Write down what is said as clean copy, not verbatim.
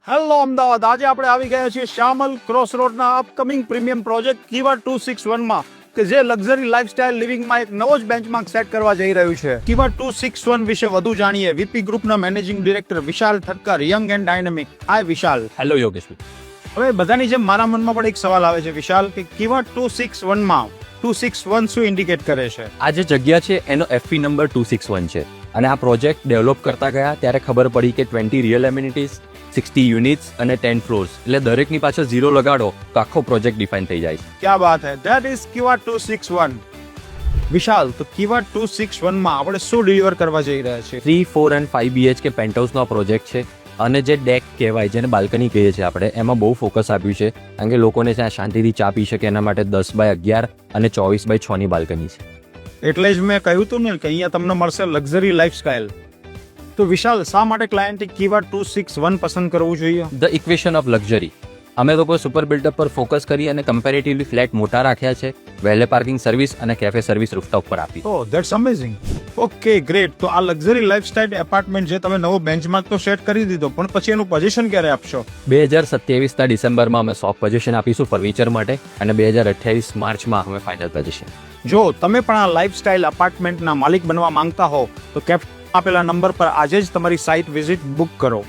Hello Ahmedabad, આજે આપણે આવી ગયા છીએ શ્યામલ ક્રોસ રોડના અપકમિંગ પ્રીમિયમ પ્રોજેક્ટ કિવા 261 માં કે જે લક્ઝરી લાઇફસ્ટાઇલ લિવિંગમાં એક નવો જ બેન્ચમાર્ક સેટ કરવા જઈ રહ્યું છે. કિવા 261 વિશે વધુ જાણીએ. વીપી ગ્રુપના managing director Vishal Thakkar, young and dynamic. Hi Vishal. Hello Yogesh. હવે બધાની જેમ મારા મનમાં પણ એક સવાલ આવે છે વિશાલ, કે કિવા 261 માં 261 શું ઇન્ડિકેટ કરે છે? આ જે જગ્યા છે એનો એફપી નંબર 261 છે અને આ પ્રોજેક્ટ ડેવલપ કરતા ગયા ત્યારે ખબર પડી કે 20 રિયલ એમિનિટીઝ, 60 યુનિટ્સ અને 10 ફ્લોર્સ, એટલે દરેકની પાછળ 0 લગાડો તો આખો પ્રોજેક્ટ ડિફાઇન થઈ જાય. ક્યા બાત હે. That is કિવા 261. વિશાલ, તો કિવા 261 માં આપણે શું ડિલિવર કરવા જઈ રહ્યા છીએ? 3, 4 અને 5 BHK પેન્ટહાઉસનો આ પ્રોજેક્ટ છે અને જે ડેક કહેવાય, જેને બાલ્કની કહીએ છીએ આપણે, એમાં બહુ ફોકસ આપ્યું છે કારણ કે લોકોને ત્યાં શાંતિથી ચા પી શકે એના માટે 10x11 અને 24x6 ની બાલ્કની છે. એટલે જ મેં કહ્યું હતું ને કે અહીંયા તમને મળશે લક્ઝરી લાઇફસ્ટાઇલ. તો વિશાલ, શા માટે ક્લાયન્ટે કિવા 261 પસંદ કરવું જોઈએ? The equation of luxury. અમે લોકો સુપર બિલ્ડઅપ પર ફોકસ કરી અને કમ્પેરેટિવલી ફ્લેટ મોટા રાખ્યા છે, વેલે પાર્કિંગ સર્વિસ અને કેફે સર્વિસ રૂફટોપ પર આપી. ઓહ, ધેટ્સ અમેઝિંગ. Okay, great. તો આ લક્ઝરી લાઇફસ્ટાઇલ એપાર્ટમેન્ટ જે તમે નવો બેન્ચમાર્ક તો સેટ કરી દીધો, પણ પછી એનું પોઝિશન ક્યારે આપશો? 2027ના ડિસેમ્બરમાં અમે સોફ્ટ પોઝિશન આપીશું ફર્નિચર માટે અને 2028 માર્ચમાં અમે ફાઇનલ પોઝિશન. જો તમે પણ આ લાઇફસ્ટાઇલ અપાર્ટમેન્ટના માલિક બનવા માંગતા હો તો કેપ્શન આપેલા નંબર પર આજે જ તમારી સાઇટ વિઝિટ બુક કરો.